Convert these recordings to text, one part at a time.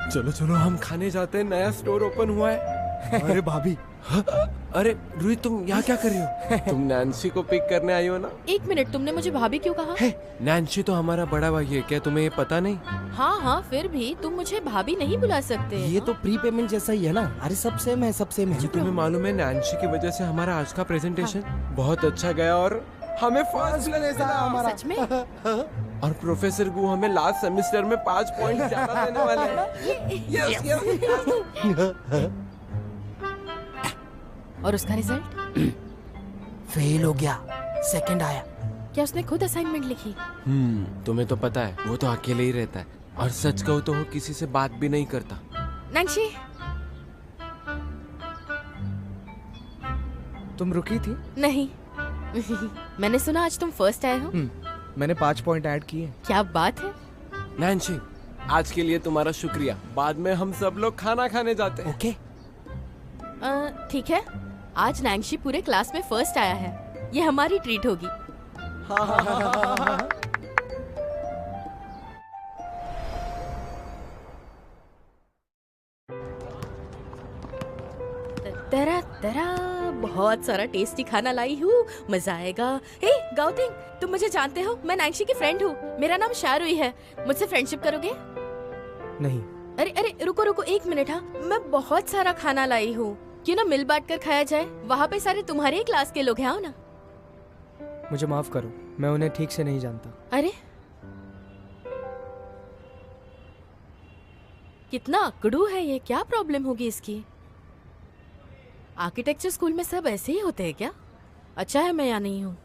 चलो चलो हम खाने जाते हैं, नया स्टोर ओपन हुआ है। अरे भाभी। अरे रूही तुम यहाँ क्या कर रही हो? तुम नैन्सी को पिक करने आई हो ना? एक मिनट, तुमने मुझे भाभी क्यों कहा? नैन्सी तो हमारा बड़ा भाई है, क्या तुम्हें ये पता नहीं? हाँ हाँ, फिर भी तुम मुझे भाभी नहीं बुला सकते। ये तो प्री पेमेंट जैसा ही है ना। अरे सब सेम है, सब सेम है। तुम्हें मालूम है नैन्सी की वजह से हमारा आज का प्रेजेंटेशन बहुत अच्छा गया और हमें फर्स्ट मिला हमारा। सच में? और प्रोफेसर गु हमें लास्ट सेमेस्टर में 5 पॉइंट ज्यादा देने वाले हैं। Yes yes. और उसका रिजल्ट? फेल हो गया, सेकंड आया। क्या उसने खुद असाइनमेंट लिखी? तुम्हें तो पता है वो तो अकेले ही रहता है और सच कहूँ तो वो किसी से बात भी नहीं करता। नैन्सी, तुम रुकी थी? नहीं। मैंने सुना आज तुम फर्स्ट आए हो। मैंने 5 पॉइंट ऐड किए। क्या बात है। नैन्सी, आज के लिए तुम्हारा शुक्रिया। बाद में हम सब लोग खाना खाने जाते हैं। ओके। ठीक है, आज नैन्सी पूरे क्लास में फर्स्ट आया है, ये हमारी ट्रीट होगी। तेरा तेरा बहुत सारा टेस्टी खाना लाई हूँ, मजा आएगा। हे गाउटिंग, तुम मुझे जानते हो, मैं नैन्सी की फ्रेंड हूँ। मेरा नाम शारुई है, मुझसे फ्रेंडशिप करोगे? नहीं। अरे अरे रुको रुको, एक मिनट। हाँ, मैं बहुत सारा खाना लाई हूँ, क्यों ना मिल बांट कर खाया जाए? वहाँ पे सारे तुम्हारे ही क्लास के लोग हैं, आओ ना। मुझे माफ करो, मैं उन्हें ठीक से नहीं जानता। अरे कितना अकड़ू है ये, क्या प्रॉब्लम होगी इसकी? आर्किटेक्चर स्कूल में सब ऐसे ही होते हैं क्या? अच्छा है मैं यहाँ नहीं हूँ।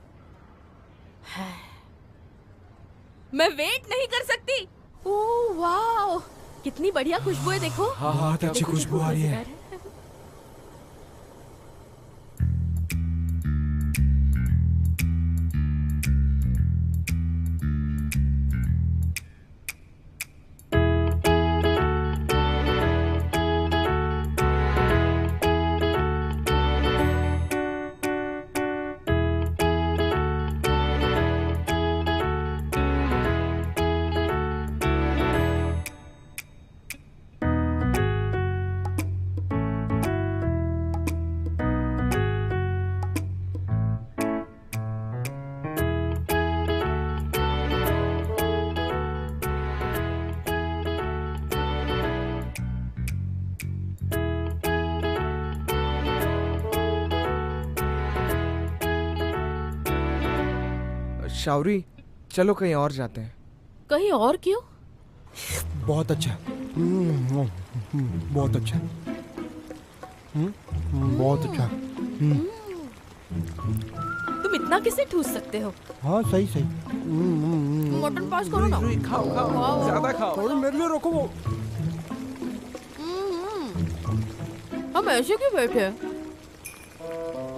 मैं वेट नहीं कर सकती। ओह वाह, कितनी बढ़िया खुशबू है, देखो। हाँ, अच्छी खुशबू आ रही है। शावरी, चलो कहीं और जाते हैं। कहीं और क्यों? बहुत अच्छा। बहुत अच्छा। बहुत अच्छा। तुम इतना किसे ठूस सकते हो? हाँ सही सही। मटन पास करो ना। खाओ खाओ, ज्यादा खाओ। थोड़ी मेरे लिए रोको वो। हम ऐसे क्यों बैठे हैं?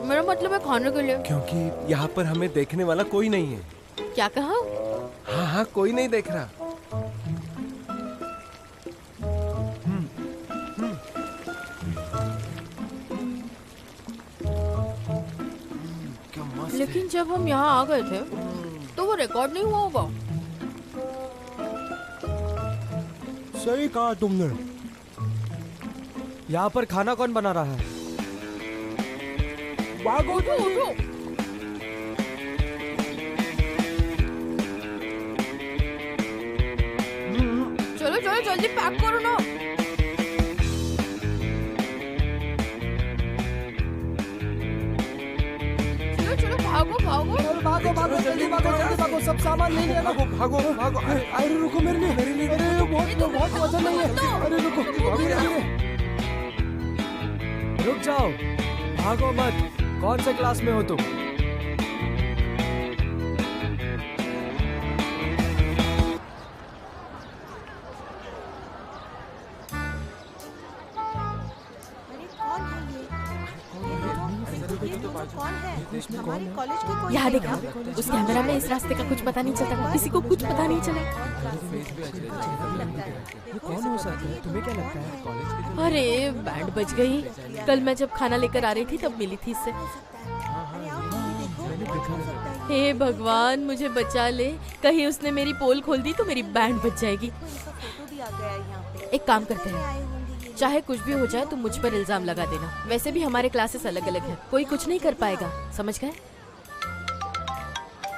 मेरा मतलब है खाने के लिए। क्योंकि यहाँ पर हमें देखने वाला कोई नहीं है। क्या कहा? हाँ हाँ, कोई नहीं देख रहा। क्या मस्त है। लेकिन जब हम यहाँ आ गए थे तो वो रिकॉर्ड नहीं हुआ होगा। सही कहा तुमने। यहाँ पर खाना कौन बना रहा है? भागो, उठो उठो। चलो चलो जल्दी पैक करो ना। चलो चलो भागो भागो। भागो भागो, जल्दी भागो, जल्दी भागो, सब सामान ले लिया ना। भागो भागो। अरे रुको, मेरे लिए। अरे बहुत वजन नहीं है। अरे रुको, धीरे। रुक जाओ, भागो मत। कौन से क्लास में हो तुम? यहाँ देखो, उस कैमरा में इस रास्ते का कुछ पता नहीं चलता, किसी को कुछ पता नहीं चले। ये कौन हो सकता है? तुम्हें क्या लगता है? अरे बैंड बज गई। कल मैं जब खाना लेकर आ रही थी तब मिली थी इससे। हे भगवान मुझे बचा ले, कहीं उसने मेरी पोल खोल दी तो मेरी बैंड बच जाएगी। एक काम करते हैं, चाहे कुछ भी हो जाए तुम मुझ पर इल्जाम लगा देना। वैसे भी हमारे क्लासेस अलग अलग हैं, कोई कुछ नहीं कर पाएगा, समझ गए?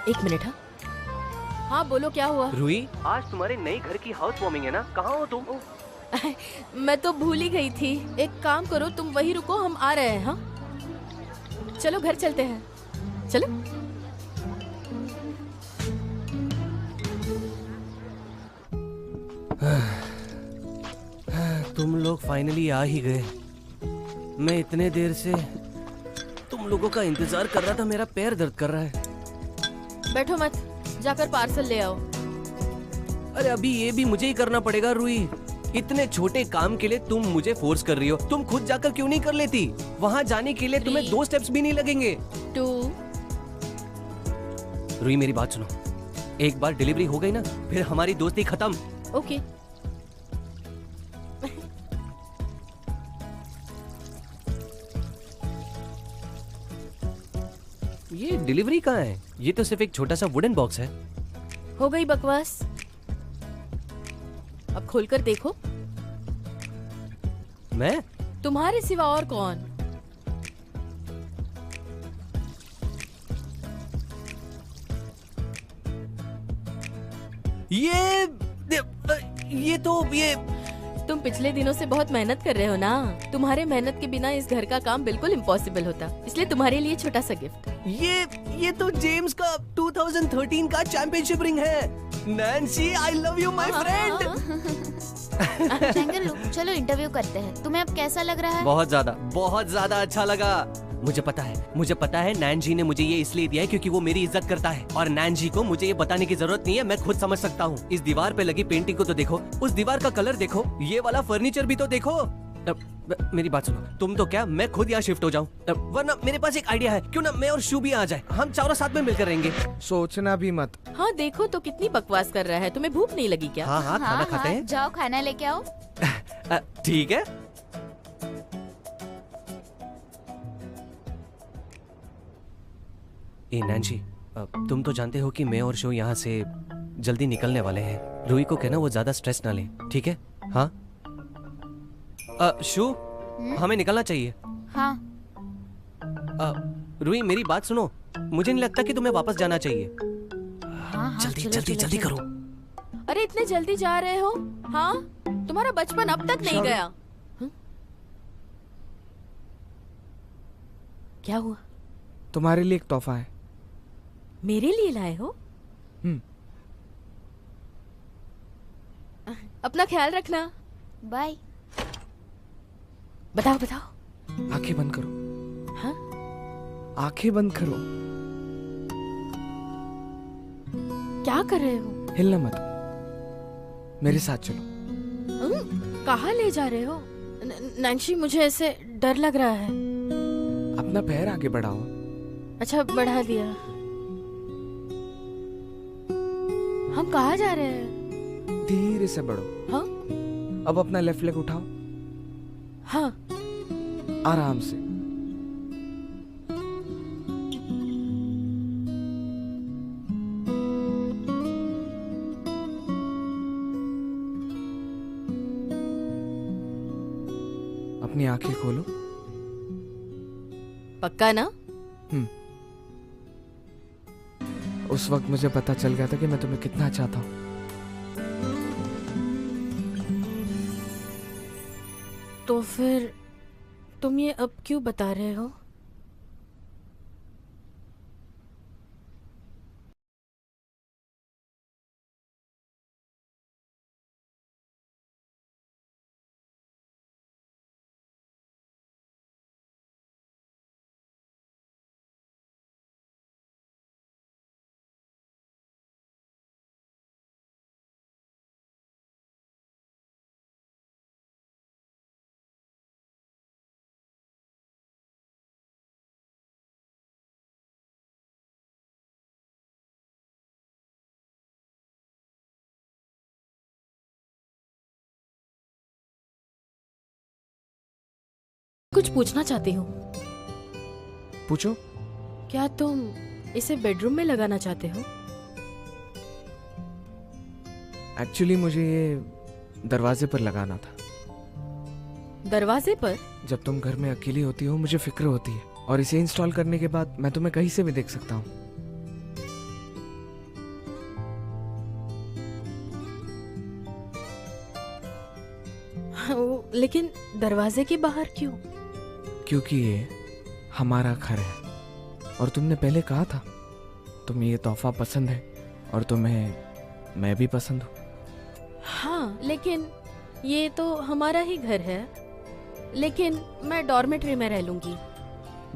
एक मिनट। हाँ बोलो, क्या हुआ? रूही, आज तुम्हारे नए घर की हाउस वार्मिंग है ना, कहाँ हो तुम? मैं तो भूल ही गई थी। एक काम करो, तुम वहीं रुको, हम आ रहे हैं। हाँ चलो घर चलते हैं, चलो। तुम लोग फाइनली आ ही गए। मैं इतने देर से तुम लोगों का इंतजार कर रहा था, मेरा पैर दर्द कर रहा है। बैठो मत, जाकर पार्सल ले आओ। अरे अभी ये भी मुझे ही करना पड़ेगा रूही। इतने छोटे काम के लिए तुम मुझे फोर्स कर रही हो, तुम खुद जाकर क्यों नहीं कर लेती? वहाँ जाने के लिए तुम्हें 2 स्टेप्स भी नहीं लगेंगे। 2 रूही मेरी बात सुनो, एक बार डिलीवरी हो गई ना, फिर हमारी दोस्ती खत्म। ओके। ये डिलीवरी कहाँ है? ये तो सिर्फ एक छोटा सा वुडन बॉक्स है। हो गई बकवास, अब खोलकर देखो। मैं? तुम्हारे सिवा और कौन? ये तुम पिछले दिनों से बहुत मेहनत कर रहे हो ना। तुम्हारे मेहनत के बिना इस घर का काम बिल्कुल इम्पॉसिबल होता, इसलिए तुम्हारे लिए छोटा सा गिफ्ट। ये तो जेम्स का 2013 का चैंपियनशिप रिंग है। Nancy, I love you my friend. Shankar लोग, चलो इंटरव्यू करते हैं। तुम्हें अब कैसा लग रहा है? बहुत ज्यादा अच्छा लगा। मुझे पता है नैन्जी ने मुझे ये इसलिए दिया है क्योंकि वो मेरी इज्जत करता है, और नैन्जी को मुझे ये बताने की जरूरत नहीं है, मैं खुद समझ सकता हूँ। इस दीवार पे लगी पेंटिंग को तो देखो, उस दीवार का कलर देखो, ये वाला फर्नीचर भी तो देखो। मेरी बात सुनो, तुम तो क्या, मैं खुद यहाँ शिफ्ट हो जाऊँ? वरना मेरे पास एक आइडिया है, क्यों ना मैं और शू भी आ जाए, हम चारों साथ में मिलकर रहेंगे। सोचना भी मत। हाँ देखो तो कितनी बकवास कर रहा है, तुम्हें भूख नहीं लगी क्या? हाँ खाना खाते हैं। जाओ खाना लेके आओ। ठीक है। ए नैन्सी, तुम तो जानते हो कि मैं और शो यहाँ से जल्दी निकलने वाले हैं। रूही को कहना वो ज्यादा स्ट्रेस ना ले, ठीक है? हाँ शो, हमें निकलना चाहिए। हाँ। रूही मेरी बात सुनो, मुझे नहीं लगता कि तुम्हें वापस जाना चाहिए। हाँ, जल्दी करो। अरे इतने जल्दी जा रहे हो? हाँ तुम्हारा बचपन अब तक नहीं गया। क्या हुआ? तुम्हारे लिए एक तोहफा है। मेरे लिए लाए हो? अपना ख्याल रखना। बाय। बताओ। आंखें बंद करो। हाँ? आंखें बंद करो। क्या कर रहे हो? हिलना मत, मेरे साथ चलो। कहाँ ले जा रहे हो? नैन्सी, मुझे ऐसे डर लग रहा है। अपना पैर आगे बढ़ाओ। अच्छा बढ़ा दिया। हम कहाँ जा रहे हैं? धीरे से बढ़ो। हाँ? अब अपना लेफ्ट लेग उठाओ। हाँ। आराम से। अपनी आंखें खोलो। पक्का ना? उस वक्त मुझे पता चल गया था कि मैं तुम्हें कितना चाहता हूँ। तो फिर तुम ये अब क्यों बता रहे हो? कुछ पूछना चाहती हूँ। पूछो। क्या तुम इसे बेडरूम में लगाना चाहते हो? एक्चुअली मुझे ये दरवाजे पर लगाना था। दरवाजे पर? जब तुम घर में अकेली होती हो मुझे फिक्र होती है, और इसे इंस्टॉल करने के बाद मैं तुम्हें कहीं से भी देख सकता हूँ। लेकिन दरवाजे के बाहर क्यों? क्योंकि ये हमारा घर है, और तुमने पहले कहा था तुम्हें ये तोहफा पसंद है, और तुम्हें मैं भी पसंद हूँ। हाँ, लेकिन ये तो हमारा ही घर है। लेकिन मैं डॉर्मेट्री में रह लूंगी।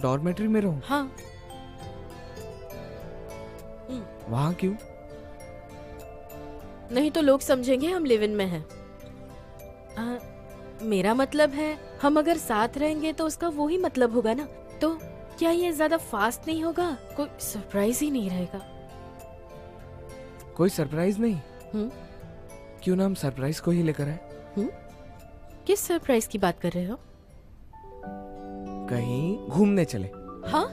डॉर्मेट्री में रहूं? हाँ। वहाँ क्यों? नहीं तो लोग समझेंगे हम लिव इन में हैं। मेरा मतलब है हम अगर साथ रहेंगे तो उसका वो ही मतलब होगा ना। तो क्या ये ज्यादा फास्ट नहीं होगा? कोई सरप्राइज ही नहीं रहेगा। कोई सरप्राइज नहीं? क्यों ना हम सरप्राइज को ही लेकर आए? किस सरप्राइज की बात कर रहे हो? कहीं घूमने चले। हाँ?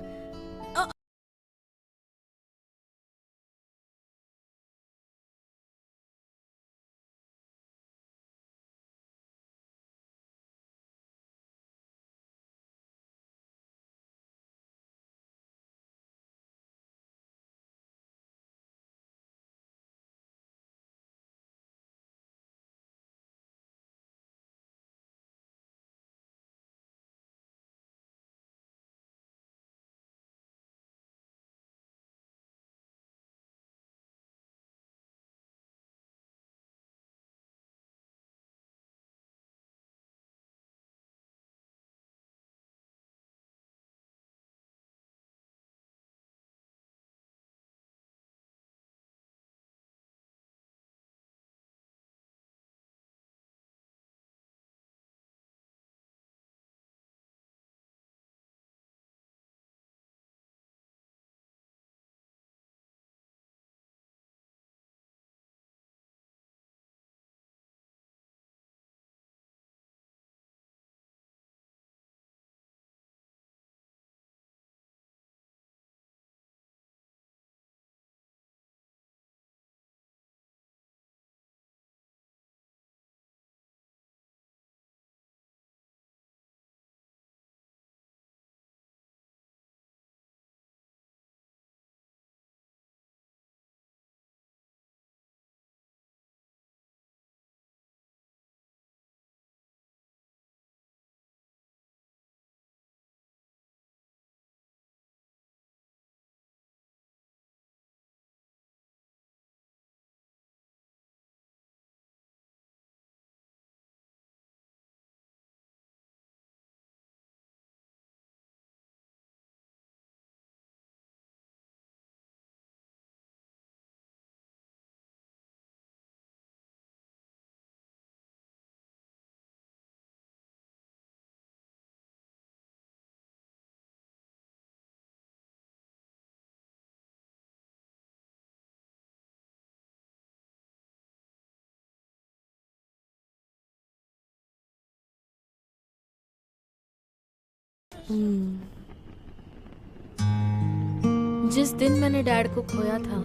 जिस दिन मैंने डैड को खोया था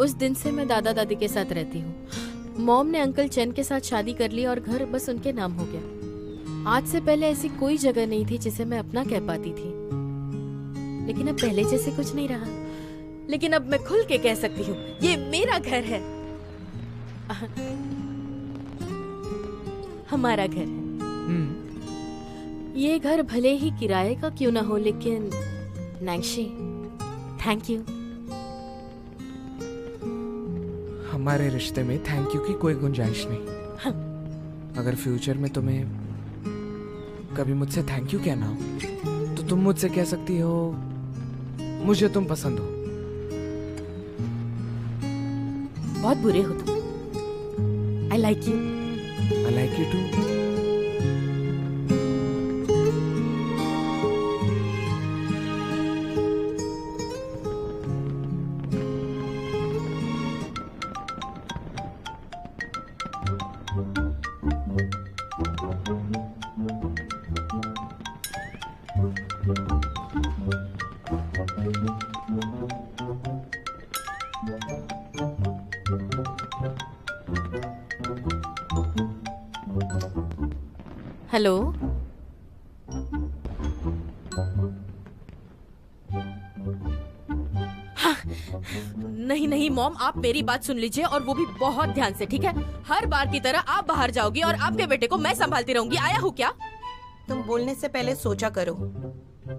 उस दिन से मैं दादा दादी के साथ रहती हूँ। मॉम ने अंकल चैन के साथ शादी कर ली और घर बस उनके नाम हो गया। आज से पहले ऐसी कोई जगह नहीं थी जिसे मैं अपना कह पाती थी, लेकिन अब पहले जैसे कुछ नहीं रहा। लेकिन अब मैं खुल के कह सकती हूँ ये मेरा घर है, हमारा घर है। ये घर भले ही किराए का क्यों ना हो, लेकिन नैंशी थैंक यू। हमारे रिश्ते में थैंक यू की कोई गुंजाइश नहीं। हाँ। अगर फ्यूचर में तुम्हें कभी मुझसे थैंक यू कहना हो तो तुम मुझसे कह सकती हो मुझे तुम पसंद हो। बहुत बुरे हो तुम। I like you. I like you too. Hello. हाँ, नहीं नहीं मॉम, आप मेरी बात सुन लीजिए और वो भी बहुत ध्यान से, ठीक है? हर बार की तरह आप बाहर जाओगी और आपके बेटे को मैं संभालती रहूंगी। आया हूँ क्या? तुम बोलने से पहले सोचा करो।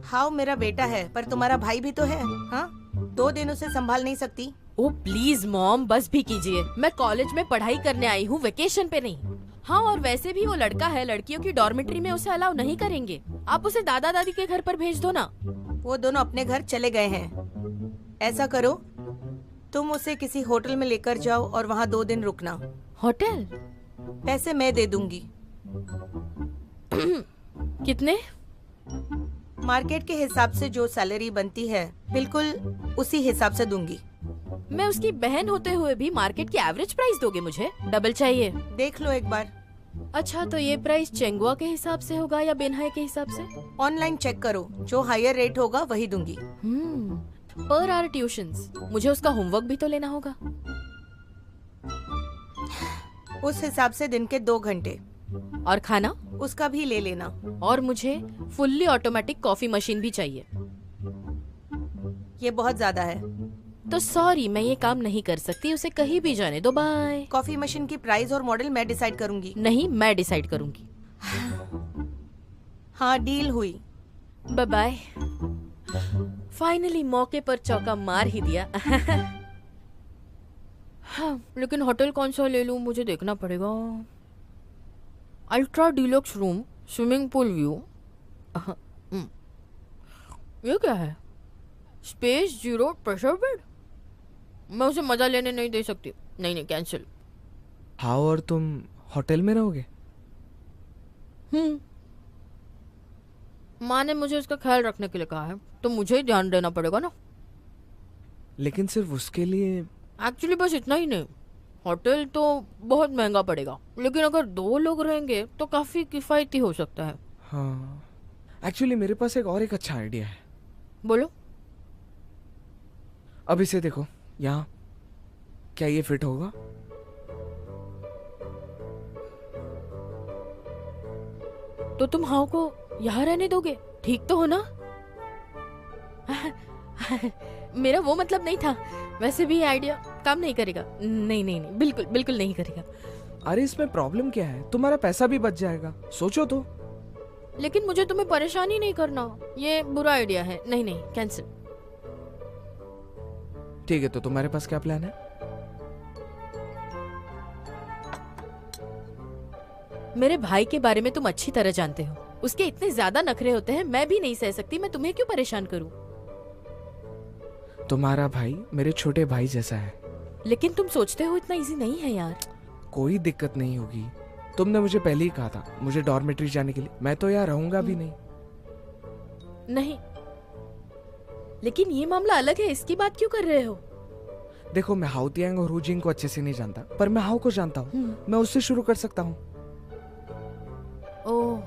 हाँ मेरा बेटा है, पर तुम्हारा भाई भी तो है। हाँ 2 दिन उसे संभाल नहीं सकती? ओ प्लीज मॉम, बस भी कीजिए। मैं कॉलेज में पढ़ाई करने आई हूँ, वेकेशन पे नहीं। हाँ और वैसे भी वो लड़का है, लड़कियों की डॉर्मेट्री में उसे अलाउ नहीं करेंगे। आप उसे दादा दादी के घर पर भेज दो ना। वो दोनों अपने घर चले गए हैं। ऐसा करो, तुम उसे किसी होटल में लेकर जाओ और वहाँ 2 दिन रुकना। होटल? पैसे मैं दे दूंगी। कितने? मार्केट के हिसाब से जो सैलरी बनती है बिल्कुल उसी हिसाब से दूंगी। मैं उसकी बहन होते हुए भी मार्केट की एवरेज प्राइस दोगे मुझे? डबल चाहिए। देख लो एक बार। अच्छा तो ये प्राइस चेंगुआ के हिसाब से होगा या बेनहाई के हिसाब से? ऑनलाइन चेक करो, जो हायर रेट होगा वही दूंगी। पर आवर ट्यूशंस, मुझे उसका होमवर्क भी तो लेना होगा। उस हिसाब से दिन के 2 घंटे। और खाना? उसका भी ले लेना। और मुझे फुल्ली ऑटोमेटिक कॉफी मशीन भी चाहिए। ये बहुत ज्यादा है। तो सॉरी, मैं ये काम नहीं कर सकती। उसे कहीं भी जाने दो, बाय। कॉफी मशीन की प्राइस और मॉडल मैं डिसाइड करूंगी। नहीं, मैं डिसाइड करूंगी। हाँ डील हुई। Bye bye. फाइनली मौके पर चौका मार ही दिया। हाँ, लेकिन होटल कौन सा ले लूं मुझे देखना पड़ेगा। Ultra deluxe room, swimming pool view. ये क्या है? Space 0 pressure bed? मैं उसे मजा लेने नहीं दे सकती। नहीं नहीं, कैंसिल। हाँ और तुम होटल में रहोगे? माँ ने मुझे उसका ख्याल रखने के लिए कहा है, तो मुझे ही ध्यान देना पड़ेगा ना। लेकिन सिर्फ उसके लिए? एक्चुअली बस इतना ही नहीं, होटल तो बहुत महंगा पड़ेगा, लेकिन अगर 2 लोग रहेंगे तो काफी किफायती हो सकता है। हाँ एक्चुअली मेरे पास एक अच्छा आइडिया है। बोलो। अब इसे देखो यहाँ, क्या ये फिट होगा? तो तुम हाउ को यहाँ रहने दोगे? ठीक तो हो ना? मेरा वो मतलब नहीं था। वैसे भी आइडिया काम नहीं करेगा। नहीं नहीं नहीं, बिल्कुल बिल्कुल नहीं करेगा। अरे इसमें प्रॉब्लम क्या है? तुम्हारा पैसा भी बच जाएगा, सोचो तो। लेकिन मुझे तुम्हें परेशान ही नहीं करना। ये बुरा आइडिया है। नहीं नहीं, कैंसिल। ठीक है, तो तुम्हारे पास क्या प्लान है? मेरे भाई के बारे में तुम अच्छी तरह जानते हो। उसके इतने ज्यादा नखरे होते हैं, मैं भी नहीं सह सकती। मैं तुम्हें क्यों परेशान करूं? तुम्हारा भाई मेरे छोटे भाई जैसा है। लेकिन तुम सोचते हो इतना इजी नहीं है यार। कोई दिक्कत नहीं होगी। तुमने मुझे पहले ही कहा था मुझे डॉर्मेट्री जाने के लिए। मैं तो यहाँ रहूंगा भी नहीं। नहीं, लेकिन ये मामला अलग है। इसकी बात क्यों कर रहे हो? देखो, मैं हाउतियांग और हुजिंग को अच्छे से नहीं जानता, पर मैं हाउ को जानता हूँ। मैं उससे शुरू कर सकता हूँ। ओह,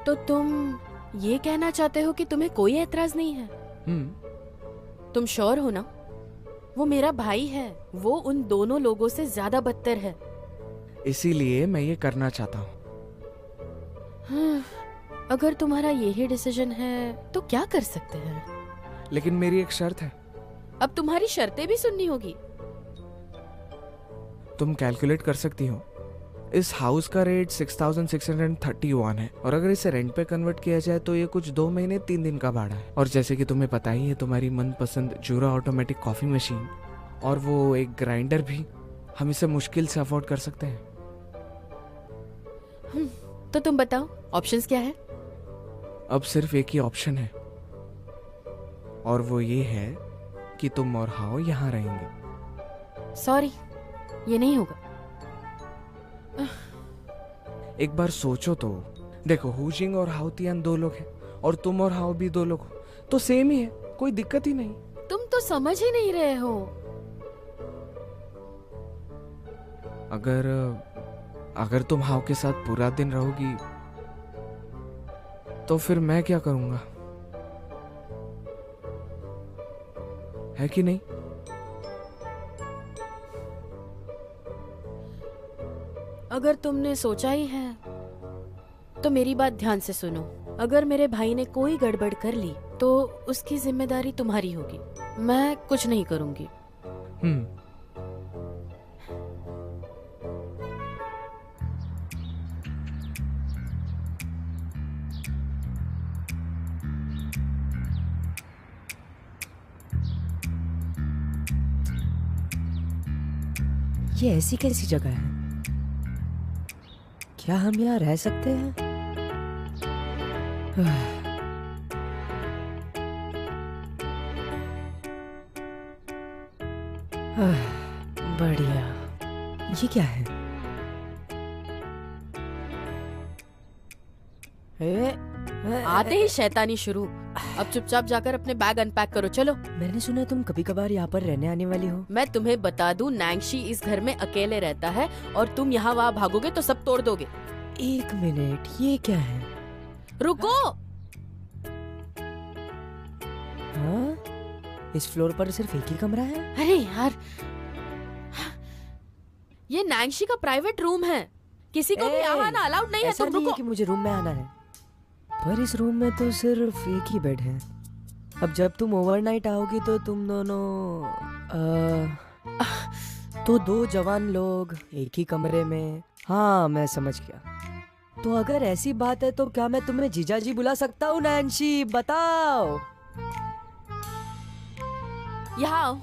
तो तुम ये कहना चाहते हो कि तुम्हें कोई एतराज नहीं है? तुम श्योर हो ना? वो मेरा भाई है। वो उन दोनों लोगों से ज्यादा बदतर है। इसीलिए मैं ये करना चाहता हूँ। अगर तुम्हारा यही डिसीजन है तो क्या कर सकते हैं? लेकिन मेरी एक शर्त है। अब तुम्हारी शर्तें भी सुननी होगी। तुम कैलकुलेट कर सकती हो, इस हाउस का रेट 6631 है और अगर इसे रेंट पे कन्वर्ट किया जाए तो ये कुछ 2 महीने 3 दिन का भाड़ा है। और जैसे कि तुम्हें पता ही है, तुम्हारी मनपसंद जूरा ऑटोमेटिक कॉफी मशीन और वो एक ग्राइंडर भी हम इसे मुश्किल से अफोर्ड कर सकते हैं। तो तुम बताओ, ऑप्शंस क्या है? अब सिर्फ एक ही ऑप्शन है और वो ये है कि तुम और हाओ यहाँ रहेंगे। सॉरी, ये नहीं होगा। एक बार सोचो तो। देखो, हुजिंग और हाउतियान 2 लोग हैं और तुम और हाओ भी 2 लोग हो, तो सेम ही है, कोई दिक्कत ही नहीं। तुम तो समझ ही नहीं रहे हो। अगर तुम हाओ के साथ पूरा दिन रहोगी तो फिर मैं क्या करूंगा, है कि नहीं? अगर तुमने सोचा ही है तो मेरी बात ध्यान से सुनो। अगर मेरे भाई ने कोई गड़बड़ कर ली तो उसकी जिम्मेदारी तुम्हारी होगी, मैं कुछ नहीं करूंगी। ये ऐसी कैसी जगह है? क्या हम यहाँ रह सकते हैं? बढ़िया। ये क्या है? आते ही शैतानी शुरू। अब चुपचाप जाकर अपने बैग अनपैक करो, चलो। मैंने सुना तुम कभी कभार यहाँ पर रहने आने वाली हो। मैं तुम्हें बता दूं, नैंगशी इस घर में अकेले रहता है और तुम यहाँ वहाँ भागोगे तो सब तोड़ दोगे। एक मिनट, ये क्या है? रुको। हाँ? इस फ्लोर पर सिर्फ एक ही कमरा है? अरे यार, ये नैंगशी का प्राइवेट रूम है, किसी को भी यहाँ आना अलाउड नहीं है। ऐसा तुम नहीं है रुको। कि मुझे रूम में आना है, पर इस रूम में तो सिर्फ एक ही बेड है। अब जब तुम ओवरनाइट आओगी तो तुम दोनों तो दो जवान लोग एक ही कमरे में। हाँ, मैं समझ गया। तो अगर ऐसी बात है तो क्या मैं तुम्हें जीजा जी बुला सकता हूँ? नैंसी, बताओ। यहाँ आओ।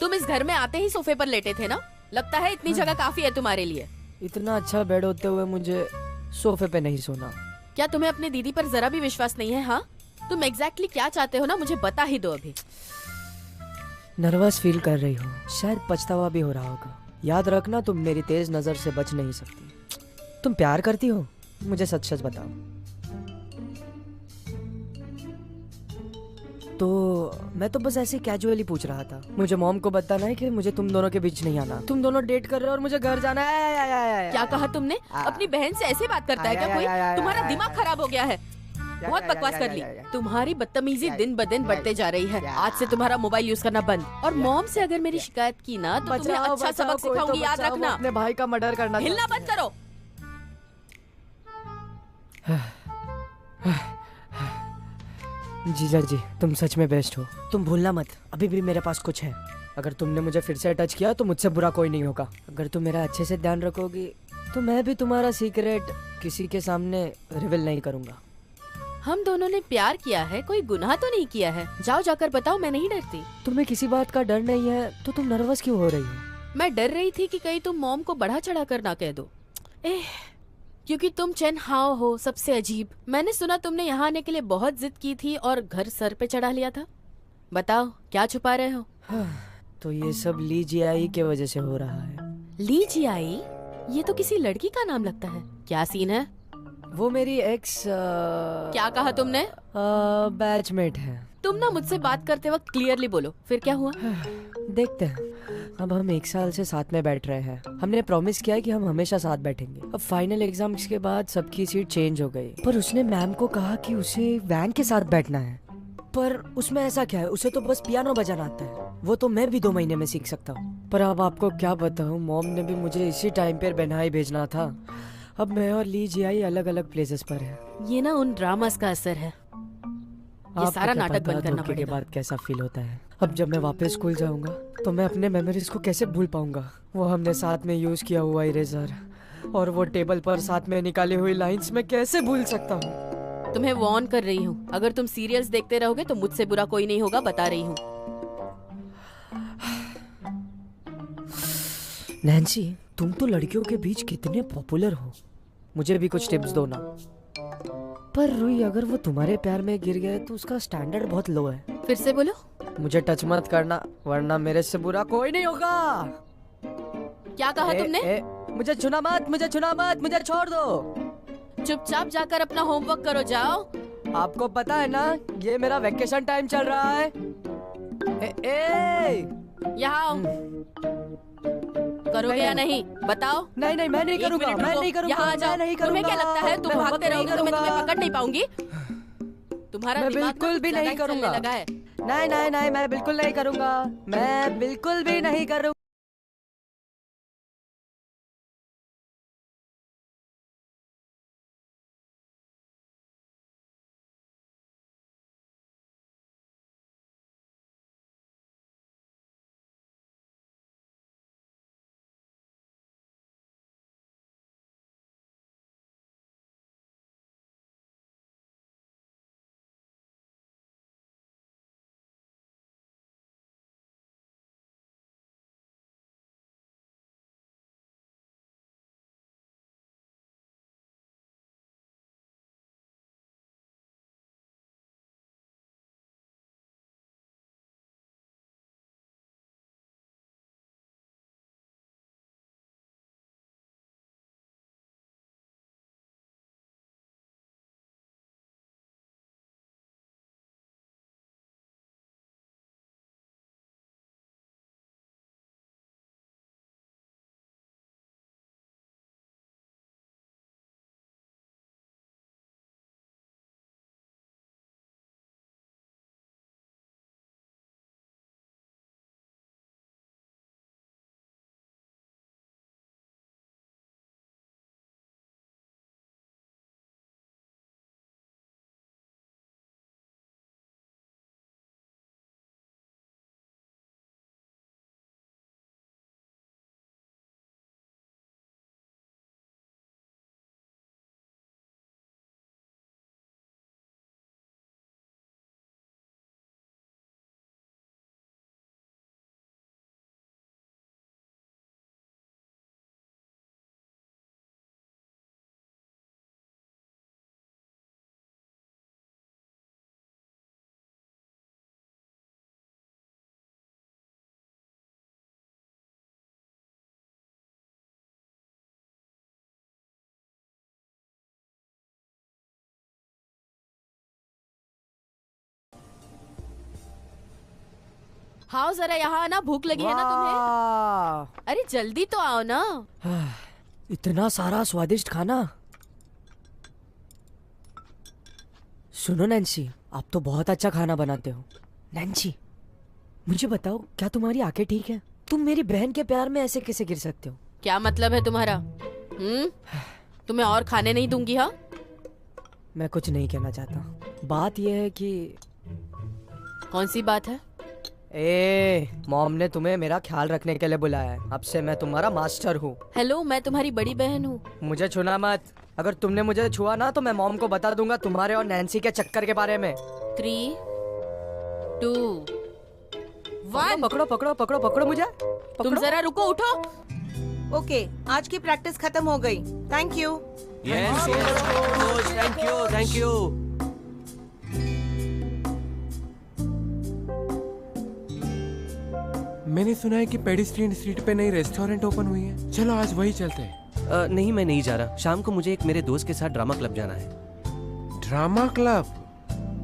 तुम इस घर में आते ही सोफे पर लेटे थे ना? लगता है इतनी जगह काफी है तुम्हारे लिए। इतना अच्छा बेड होते हुए मुझे सोफे पे नहीं सोना। क्या तुम्हें अपनी दीदी पर जरा भी विश्वास नहीं है? हाँ, तुम एग्जैक्टली क्या चाहते हो ना, मुझे बता ही दो अभी। नर्वस फील कर रही हो, शायद पछतावा भी हो रहा होगा। याद रखना, तुम मेरी तेज नजर से बच नहीं सकती। तुम प्यार करती हो? मुझे सच सच बताओ। तो मैं तो बस ऐसे कैजुअली पूछ रहा था। मुझे मॉम को बताना है कि मुझे तुम दोनों के बीच नहीं आना। तुम दोनों डेट कर रहे हो और मुझे घर जाना है। क्या कहा तुमने? अपनी बहन से ऐसे बात करता है क्या कोई? तुम्हारा दिमाग खराब हो गया है। बहुत बकवास कर ली। तुम्हारी बदतमीजी दिन ब दिन बढ़ते जा रही है। आज से तुम्हारा मोबाइल यूज करना बंद। और मॉम से अगर मेरी शिकायत की ना तो तुम्हें अच्छा सबक सिखाऊंगी, याद रखना। अपने भाई का मर्डर करना। हिलना बंद करो। जीजा जी, तुम सच में बेस्ट हो। तुम भूलना मत, अभी भी मेरे पास कुछ है। अगर तुमने मुझे फिर से टच किया तो मुझसे बुरा कोई नहीं होगा। अगर तुम मेरा अच्छे से ध्यान रखोगी तो मैं भी तुम्हारा सीक्रेट किसी के सामने रिवील नहीं करूंगा। हम दोनों ने प्यार किया है, कोई गुनाह तो नहीं किया है। जाओ जाकर बताओ, मैं नहीं डरती। तुम्हें किसी बात का डर नहीं है तो तुम नर्वस क्यों हो रही हो? मैं डर रही थी कि कहीं तुम मॉम को बढ़ा चढ़ा कर ना कह दो। क्योंकि तुम चेन हाओ हो, सबसे अजीब। मैंने सुना तुमने यहाँ आने के लिए बहुत जिद की थी और घर सर पे चढ़ा लिया था। बताओ, क्या छुपा रहे हो? तो ये सब ली जियाई के वजह से हो रहा है। ली जियाई? ये तो किसी लड़की का नाम लगता है। क्या सीन है? वो मेरी एक्स क्या कहा तुमने? बैचमेट है। तुम ना मुझसे बात करते वक्त क्लियरली बोलो। फिर क्या हुआ? देखते हैं। अब हम 1 साल से साथ में बैठ रहे हैं। हमने प्रॉमिस किया है कि हम हमेशा साथ बैठेंगे। अब फाइनल एग्जाम्स के बाद सबकी सीट चेंज हो गई, पर उसने मैम को कहा कि उसे वैन के साथ बैठना है। पर उसमें ऐसा क्या है, उसे तो बस पियानो बजाना आता है। वो तो मैं भी 2 महीने में सीख सकता हूँ। पर अब आपको क्या बताऊँ, मॉम ने भी मुझे इसी टाइम पर बेनहाई भेजना था। अब मैं और ली जियाई अलग अलग प्लेसेस पर है। ये ना उन ड्रामास का असर है। ये सारा नाटक बंद करना के पड़ेगा। बाद कैसा फील होता है। अब जब मैं वापस स्कूल जाऊंगा तो मैं अपने मेमोरीज को कैसे भूल पाऊंगा। वो हमने साथ में यूज किया हुआ इरेजर और वो टेबल पर साथ में निकाली हुई लाइंस में कैसे भूल सकता हूँ। तुम्हें वार्न कर रही हूँ, अगर तुम सीरियल्स देखते रहोगे तो मुझसे बुरा कोई नहीं होगा, बता रही हूँ। नैन्सी, तुम तो लड़कियों के बीच कितने पॉपुलर हो। मुझे भी कुछ टिप्स दो ना। पर रुई, अगर वो तुम्हारे प्यार में गिर गए तो उसका स्टैंडर्ड बहुत लो है। फिर से बोलो। मुझे टच मत करना, वरना मेरे से बुरा कोई नहीं होगा। क्या कहा तुमने? मुझे छूना मत, मुझे छूना मत, मुझे छोड़ दो। चुपचाप जाकर अपना होमवर्क करो, जाओ। आपको पता है ना, ये मेरा वेकेशन टाइम चल रहा है। यहाँ आओ। करोगे या नहीं बताओ? नहीं नहीं, मैं नहीं करूँगा, मैं नहीं करूँगा। यहाँ आ जाओ। नहीं करूँगा। तुम्हें क्या लगता है तुम भागते रहोगे तो मैं तुम्हें पकड़ नहीं पाऊंगी? तुम्हारा मैं दिमाग बिल्कुल भी नहीं करूँगा। लगा है। नहीं नहीं नहीं, मैं बिल्कुल नहीं करूँगा। मैं बिल्कुल भी नहीं करूँगा। हाँ जरा यहाँ आना, भूख लगी है ना तुम्हें? वाह, अरे जल्दी तो आओ ना। इतना सारा स्वादिष्ट खाना। सुनो नैन्सी, आप तो बहुत अच्छा खाना बनाते हो। नैन्सी, मुझे बताओ, क्या तुम्हारी आंखें ठीक है? तुम मेरी बहन के प्यार में ऐसे कैसे गिर सकते हो? क्या मतलब है तुम्हारा? तुम्हें और खाने नहीं दूंगी। हाँ, मैं कुछ नहीं कहना चाहता। बात यह है कि कौन सी बात है? मॉम ने तुम्हें मेरा ख्याल रखने के लिए बुलाया है। अब से मैं तुम्हारा मास्टर हूँ। हेलो, मैं तुम्हारी बड़ी बहन हूँ। मुझे छूना मत। अगर तुमने मुझे छुआ ना तो मैं मॉम को बता दूंगा तुम्हारे और नैन्सी के चक्कर के बारे में। 3, 2, 1। पकड़ो पकड़ो पकड़ो पकड़ो मुझे। तुम जरा रुको, उठो। ओके, आज की प्रैक्टिस खत्म हो गई। Thank you. Yes coach, thank you, thank you. मैंने सुना है कि पेडिस्ट्रियन स्ट्रीट पे नई रेस्टोरेंट ओपन हुई है। चलो आज वही चलते हैं। नहीं, मैं नहीं जा रहा। शाम को मुझे एक मेरे दोस्त के साथ ड्रामा क्लब जाना है। Drama club?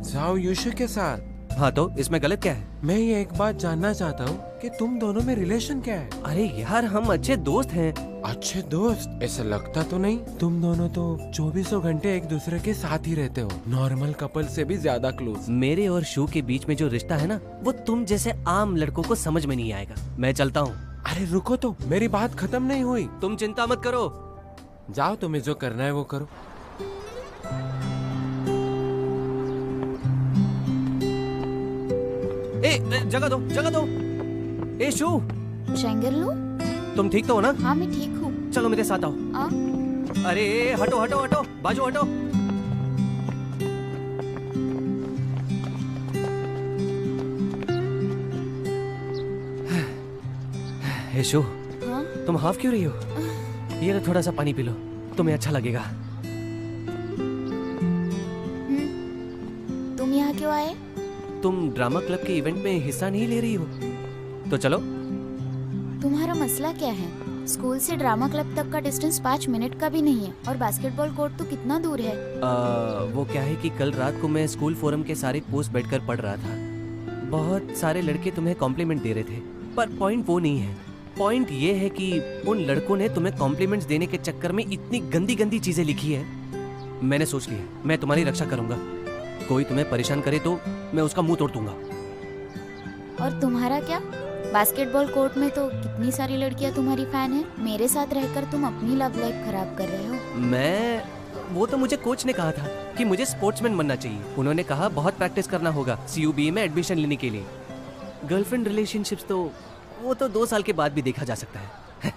जाओ यूशु के साथ। हाँ, तो इसमें गलत क्या है? मैं ये एक बात जानना चाहता हूँ कि तुम दोनों में रिलेशन क्या है? अरे यार, हम अच्छे दोस्त हैं। अच्छे दोस्त? ऐसा लगता तो नहीं। तुम दोनों तो 24 घंटे एक दूसरे के साथ ही रहते हो। नॉर्मल कपल से भी ज्यादा क्लोज। मेरे और शू के बीच में जो रिश्ता है ना, वो तुम जैसे आम लड़कों को समझ में नहीं आएगा। मैं चलता हूँ। अरे रुको तो, मेरी बात खत्म नहीं हुई। तुम चिंता मत करो। जाओ, तुम्हें जो करना है वो करो। जगह दो, जगह दो। शू, शेंगरलू, तुम ठीक तो हो ना? हाँ मैं ठीक हूँ। चलो मेरे साथ आओ। अरे हटो हटो हटो, बाजू हटो। शू, हाँ? तुम हाफ क्यों रही हो? ये लो, थोड़ा सा पानी पी लो, तुम्हें अच्छा लगेगा। तुम यहाँ क्यों आए? तुम ड्रामा क्लब के इवेंट में हिस्सा नहीं ले रही हो, तो चलो। तुम्हारा मसला क्या है? स्कूल से ड्रामा क्लब तक का डिस्टेंस 5 मिनट का भी नहीं है और बास्केटबॉल कोर्ट तो कितना दूर है। वो क्या है कि कल रात को मैं स्कूल फोरम के सारे पोस्ट बैठकर पढ़ रहा था। बहुत सारे लड़के तुम्हें कॉम्प्लीमेंट दे रहे थे, पर पॉइंट वो नहीं है। पॉइंट ये है कि उन लड़कों ने तुम्हें कॉम्प्लीमेंट्स देने के चक्कर में इतनी गंदी गंदी चीजें लिखी है। मैंने सोच लिया, मैं तुम्हारी रक्षा करूंगा। कोई तुम्हें परेशान करे तो मैं उसका मुंह तोड़ दूंगा। और तुम्हारा क्या? बास्केटबॉल कोर्ट में तो कितनी सारी लड़कियां तुम्हारी फैन है। मेरे साथ रहकर तुम अपनी लव लाइफ खराब कर रहे हो। वो तो मुझे कोच ने कहा था कि मुझे स्पोर्ट्समैन बनना चाहिए। उन्होंने कहा बहुत प्रैक्टिस करना होगा CUBA में एडमिशन लेने के लिए। गर्लफ्रेंड रिलेशनशिप्स तो वो तो 2 साल के बाद भी देखा जा सकता है।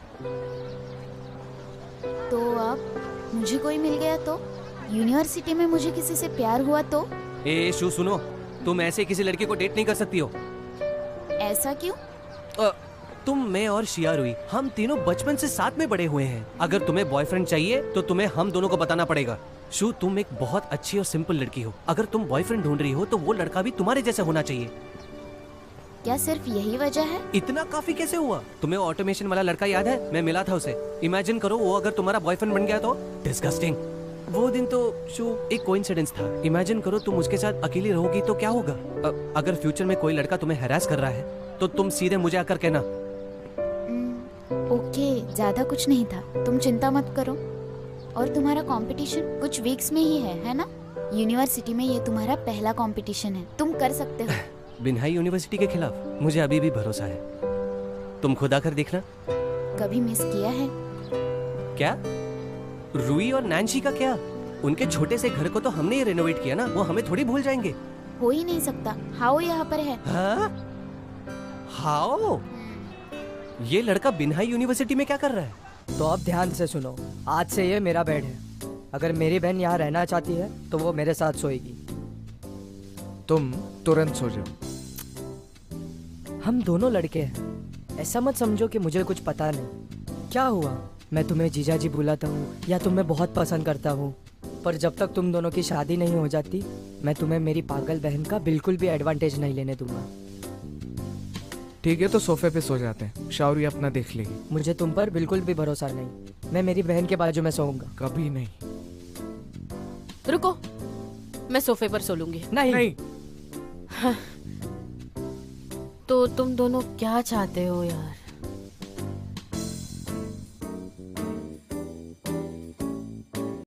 तो अब मुझे कोई मिल गया तो? यूनिवर्सिटी में मुझे किसी से प्यार हुआ तो? शू सुनो, तुम ऐसे किसी लड़के को डेट नहीं कर सकती हो। ऐसा क्यों? तुम, मैं और शिया रुई, हम तीनों बचपन से साथ में बड़े हुए हैं। अगर तुम्हें बॉयफ्रेंड चाहिए तो तुम्हें हम दोनों को बताना पड़ेगा। शू, तुम एक बहुत अच्छी और सिंपल लड़की हो। अगर तुम बॉयफ्रेंड ढूंढ रही हो तो वो लड़का भी तुम्हारे जैसा होना चाहिए। क्या सिर्फ यही वजह है? इतना काफी कैसे हुआ? तुम्हें ऑटोमेशन वाला लड़का याद है? मैं मिला था उसे। इमेजिन करो वो अगर तुम्हारा बॉयफ्रेंड बन गया तो। डिस्गस्टिंग। वो दिन तो शू एक कोइंसिडेंस था। इमेजिन करो तुम उसके साथ अकेली रहोगी तो क्या होगा? अगर फ्यूचर में कोई लड़का तुम्हें हैरास कर रहा है तो तुम सीधे मुझे आकर कहना। ओके, ज्यादा कुछ नहीं था, तुम चिंता मत करो। और तुम्हारा कंपटीशन कुछ वीक्स में ही है ना? यूनिवर्सिटी में ये तुम्हारा पहला कंपटीशन है, तुम कर सकते हो। बिन्हाई यूनिवर्सिटी के खिलाफ मुझे अभी भी भरोसा है। तुम खुद आकर देखना। कभी मिस किया है? क्या? रूई और नैन्सी का क्या? उनके छोटे से घर को तो हमने ही रेनोवेट किया ना, वो हमें थोड़ी भूल जाएंगे। हो ही नहीं सकता। हाओ यहाँ पर है। हाँ? हाओ? ये लड़का बिन्हाई यूनिवर्सिटी में क्या कर रहा है? तो अब ध्यान से सुनो, आज से ये मेरा बेड है। अगर मेरी बहन यहाँ रहना चाहती है तो वो मेरे साथ सोएगी। तुम तुरंत सो जाओ। हम दोनों लड़के हैं, ऐसा मत समझो कि मुझे कुछ पता नहीं। क्या हुआ, मैं तुम्हें जीजा जी बुलाता हूँ या तुम्हें बहुत पसंद करता हूँ, पर जब तक तुम दोनों की शादी नहीं हो जाती मैं तुम्हें मेरी पागल बहन का बिल्कुल भी एडवांटेज नहीं लेने दूंगा। ठीक है, तो सोफे पे सो जाते हैं। शावरी अपना देख लेगी। मुझे तुम पर बिल्कुल भी भरोसा नहीं। मैं मेरी बहन के बाजू में सोऊंगा। कभी नहीं। रुको, मैं सोफे पर सो लूंगी। नहीं, तो तुम दोनों क्या चाहते हो यार?